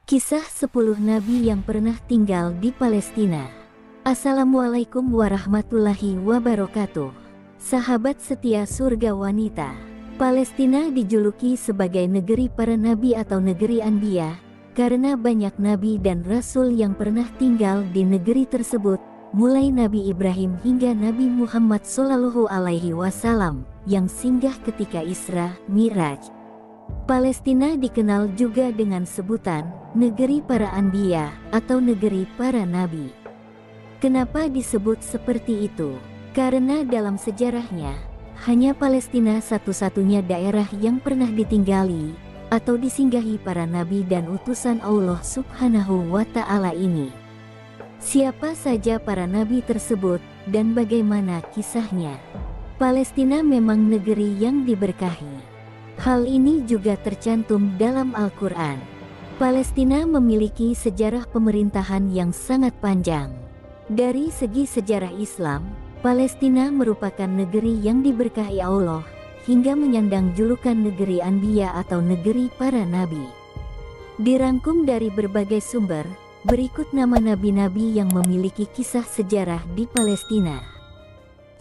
Kisah 10 Nabi yang pernah tinggal di Palestina. Assalamualaikum warahmatullahi wabarakatuh. Sahabat setia surga wanita. Palestina dijuluki sebagai negeri para nabi atau negeri Anbiya, karena banyak nabi dan rasul yang pernah tinggal di negeri tersebut, mulai Nabi Ibrahim hingga Nabi Muhammad SAW yang singgah ketika Isra Miraj. Palestina dikenal juga dengan sebutan negeri para Anbiya atau negeri para nabi. Kenapa disebut seperti itu? Karena dalam sejarahnya, hanya Palestina satu-satunya daerah yang pernah ditinggali atau disinggahi para nabi dan utusan Allah Subhanahu wa Ta'ala ini. Siapa saja para nabi tersebut dan bagaimana kisahnya? Palestina memang negeri yang diberkahi. Hal ini juga tercantum dalam Al-Quran. Palestina memiliki sejarah pemerintahan yang sangat panjang. Dari segi sejarah Islam, Palestina merupakan negeri yang diberkahi Allah, hingga menyandang julukan negeri Anbiya atau negeri para nabi. Dirangkum dari berbagai sumber, berikut nama nabi-nabi yang memiliki kisah sejarah di Palestina.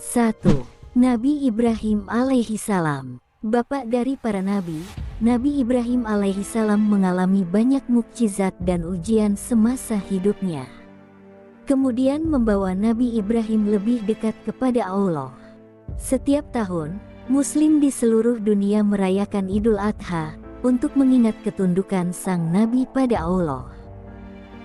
1. Nabi Ibrahim alaihi salam. Bapak dari para nabi, Nabi Ibrahim alaihissalam mengalami banyak mukjizat dan ujian semasa hidupnya. Kemudian membawa Nabi Ibrahim lebih dekat kepada Allah. Setiap tahun, Muslim di seluruh dunia merayakan Idul Adha untuk mengingat ketundukan sang Nabi pada Allah.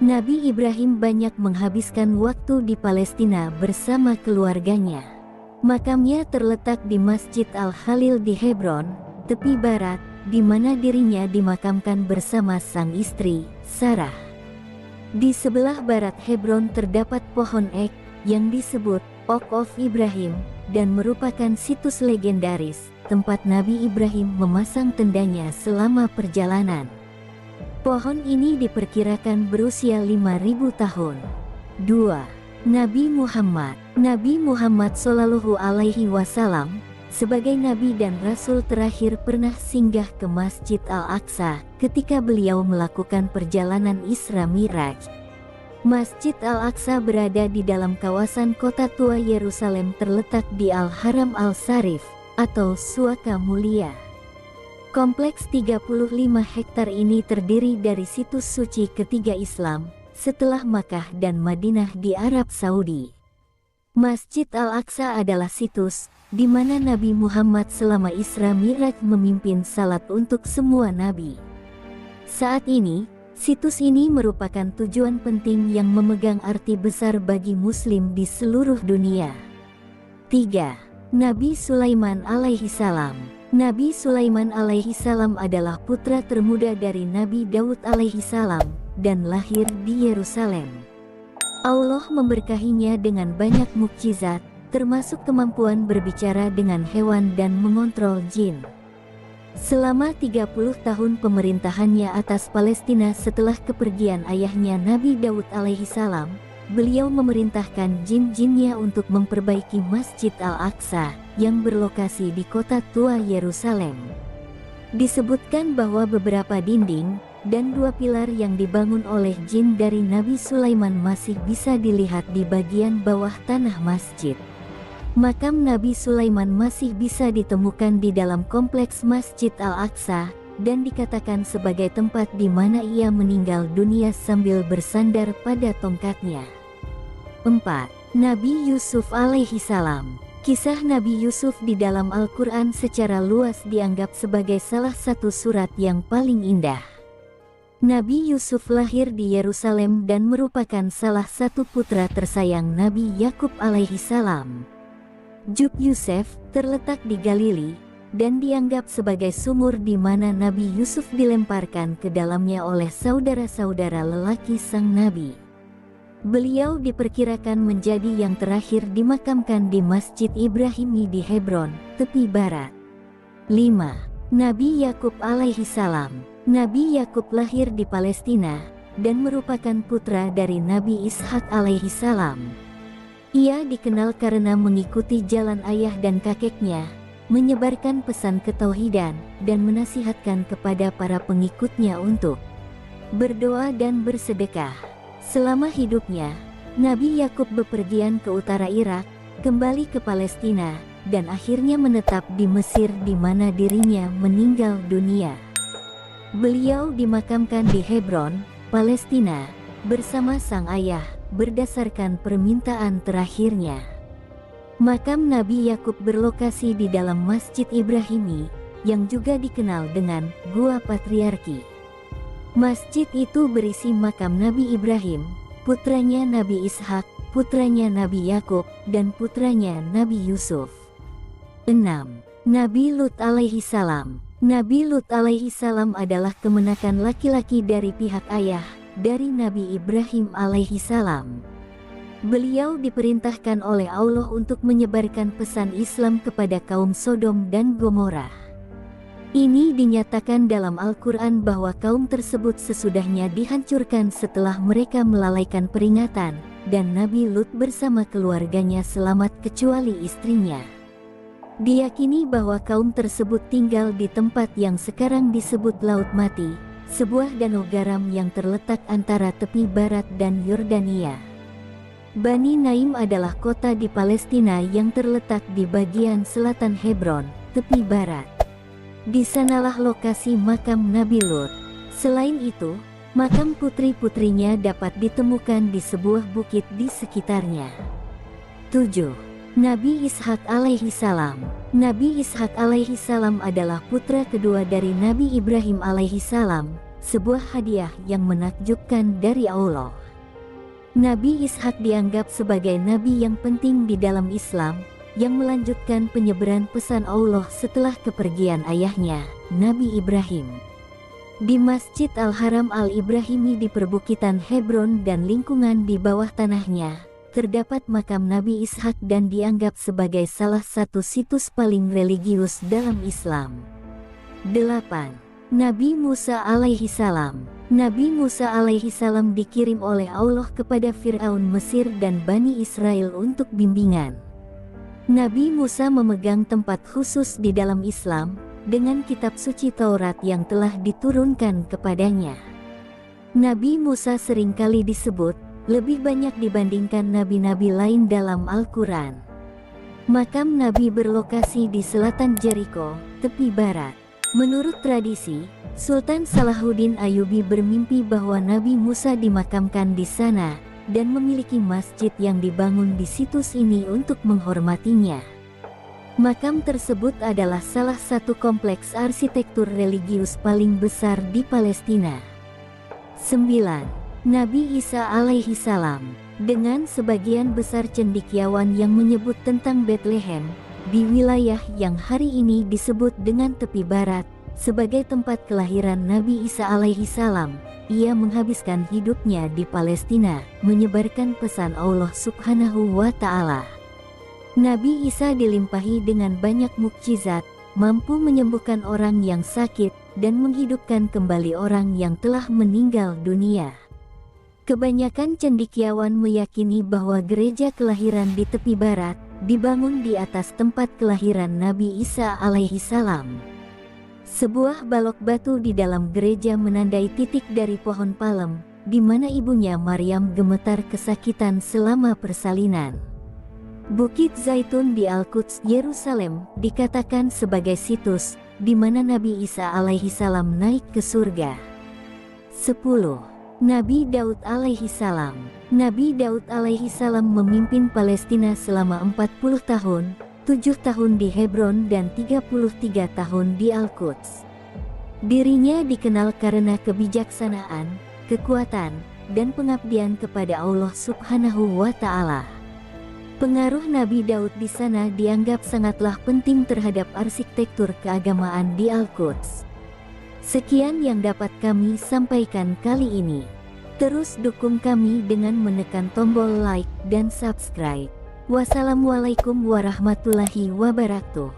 Nabi Ibrahim banyak menghabiskan waktu di Palestina bersama keluarganya. Makamnya terletak di Masjid Al-Khalil di Hebron, tepi barat, di mana dirinya dimakamkan bersama sang istri, Sarah. Di sebelah barat Hebron terdapat pohon ek, yang disebut Oak of Ibrahim, dan merupakan situs legendaris, tempat Nabi Ibrahim memasang tendanya selama perjalanan. Pohon ini diperkirakan berusia 5.000 tahun. 2. Nabi Muhammad. Nabi Muhammad SAW sebagai nabi dan rasul terakhir pernah singgah ke Masjid Al-Aqsa ketika beliau melakukan perjalanan Isra Miraj. Masjid Al-Aqsa berada di dalam kawasan kota tua Yerusalem terletak di Al-Haram Al-Sharif atau Suaka Mulia. Kompleks 35 hektar ini terdiri dari situs suci ketiga Islam setelah Makkah dan Madinah di Arab Saudi. Masjid Al-Aqsa adalah situs di mana Nabi Muhammad selama Isra Miraj memimpin salat untuk semua nabi. Saat ini, situs ini merupakan tujuan penting yang memegang arti besar bagi Muslim di seluruh dunia. 3. Nabi Sulaiman alaihissalam. Nabi Sulaiman alaihissalam adalah putra termuda dari Nabi Daud alaihissalam dan lahir di Yerusalem. Allah memberkahinya dengan banyak mukjizat, termasuk kemampuan berbicara dengan hewan dan mengontrol jin. Selama 30 tahun pemerintahannya atas Palestina setelah kepergian ayahnya Nabi Daud alaihissalam, beliau memerintahkan jin-jinnya untuk memperbaiki Masjid Al-Aqsa yang berlokasi di kota tua Yerusalem. Disebutkan bahwa beberapa dinding dan 2 pilar yang dibangun oleh jin dari Nabi Sulaiman masih bisa dilihat di bagian bawah tanah masjid. Makam Nabi Sulaiman masih bisa ditemukan di dalam kompleks Masjid Al-Aqsa dan dikatakan sebagai tempat di mana ia meninggal dunia sambil bersandar pada tongkatnya. 4. Nabi Yusuf alaihissalam. Kisah Nabi Yusuf di dalam Al-Quran secara luas dianggap sebagai salah satu surat yang paling indah. Nabi Yusuf lahir di Yerusalem dan merupakan salah satu putra tersayang Nabi Yakub alaihissalam. Jub Yusuf terletak di Galili dan dianggap sebagai sumur di mana Nabi Yusuf dilemparkan ke dalamnya oleh saudara-saudara lelaki sang Nabi. Beliau diperkirakan menjadi yang terakhir dimakamkan di Masjid Ibrahimi di Hebron, tepi barat. 5. Nabi Yakub alaihissalam. Nabi Yakub lahir di Palestina dan merupakan putra dari Nabi Ishak alaihissalam. Ia dikenal karena mengikuti jalan ayah dan kakeknya, menyebarkan pesan ketauhidan, dan menasihatkan kepada para pengikutnya untuk berdoa dan bersedekah. Selama hidupnya, Nabi Yakub bepergian ke utara Irak, kembali ke Palestina, dan akhirnya menetap di Mesir di mana dirinya meninggal dunia. Beliau dimakamkan di Hebron, Palestina, bersama sang ayah, berdasarkan permintaan terakhirnya. Makam Nabi Yakub berlokasi di dalam Masjid Ibrahimi, yang juga dikenal dengan Gua Patriarki. Masjid itu berisi makam Nabi Ibrahim, putranya Nabi Ishak, putranya Nabi Yakub, dan putranya Nabi Yusuf. 6. Nabi Lut alaihi salam. Nabi Lut alaihi salam adalah kemenakan laki-laki dari pihak ayah, dari Nabi Ibrahim alaihi salam. Beliau diperintahkan oleh Allah untuk menyebarkan pesan Islam kepada kaum Sodom dan Gomora. Ini dinyatakan dalam Al-Quran bahwa kaum tersebut sesudahnya dihancurkan setelah mereka melalaikan peringatan, dan Nabi Lut bersama keluarganya selamat kecuali istrinya. Diyakini bahwa kaum tersebut tinggal di tempat yang sekarang disebut Laut Mati, sebuah danau garam yang terletak antara tepi barat dan Yordania. Bani Naim adalah kota di Palestina yang terletak di bagian selatan Hebron, tepi barat. Di sanalah lokasi makam Nabi Lut. Selain itu, makam putri-putrinya dapat ditemukan di sebuah bukit di sekitarnya. 7. Nabi Ishak alaihi salam. Nabi Ishak alaihi salam adalah putra kedua dari Nabi Ibrahim alaihi salam, sebuah hadiah yang menakjubkan dari Allah. Nabi Ishak dianggap sebagai nabi yang penting di dalam Islam, yang melanjutkan penyebaran pesan Allah setelah kepergian ayahnya, Nabi Ibrahim. Di Masjid Al-Haram Al-Ibrahimi di perbukitan Hebron dan lingkungan di bawah tanahnya, terdapat makam Nabi Ishak dan dianggap sebagai salah satu situs paling religius dalam Islam. 8. Nabi Musa alaihi salam. Nabi Musa alaihi salam dikirim oleh Allah kepada Fir'aun Mesir dan Bani Israel untuk bimbingan. Nabi Musa memegang tempat khusus di dalam Islam, dengan kitab suci Taurat yang telah diturunkan kepadanya. Nabi Musa seringkali disebut, lebih banyak dibandingkan nabi-nabi lain dalam Al-Quran. Makam Nabi berlokasi di selatan Jericho, tepi barat. Menurut tradisi, Sultan Salahuddin Ayyubi bermimpi bahwa Nabi Musa dimakamkan di sana, dan memiliki masjid yang dibangun di situs ini untuk menghormatinya. Makam tersebut adalah salah satu kompleks arsitektur religius paling besar di Palestina. 9. Nabi Isa alaihi salam. Dengan sebagian besar cendekiawan yang menyebut tentang Bethlehem, di wilayah yang hari ini disebut dengan tepi barat, sebagai tempat kelahiran Nabi Isa alaihi salam, ia menghabiskan hidupnya di Palestina, menyebarkan pesan Allah subhanahu wa ta'ala. Nabi Isa dilimpahi dengan banyak mukjizat, mampu menyembuhkan orang yang sakit, dan menghidupkan kembali orang yang telah meninggal dunia. Kebanyakan cendekiawan meyakini bahwa gereja kelahiran di tepi barat, dibangun di atas tempat kelahiran Nabi Isa alaihi salam. Sebuah balok batu di dalam gereja menandai titik dari pohon palem, di mana ibunya Maryam gemetar kesakitan selama persalinan. Bukit Zaitun di Al-Quds, Yerusalem, dikatakan sebagai situs, di mana Nabi Isa alaihi salam naik ke surga. 10. Nabi Daud alaihi salam. Nabi Daud alaihi salam memimpin Palestina selama 40 tahun, 7 tahun di Hebron dan 33 tahun di Al-Quds. Dirinya dikenal karena kebijaksanaan, kekuatan, dan pengabdian kepada Allah subhanahu wa ta'ala. Pengaruh Nabi Daud di sana dianggap sangatlah penting terhadap arsitektur keagamaan di Al-Quds. Sekian yang dapat kami sampaikan kali ini. Terus dukung kami dengan menekan tombol like dan subscribe. Wassalamualaikum warahmatullahi wabarakatuh.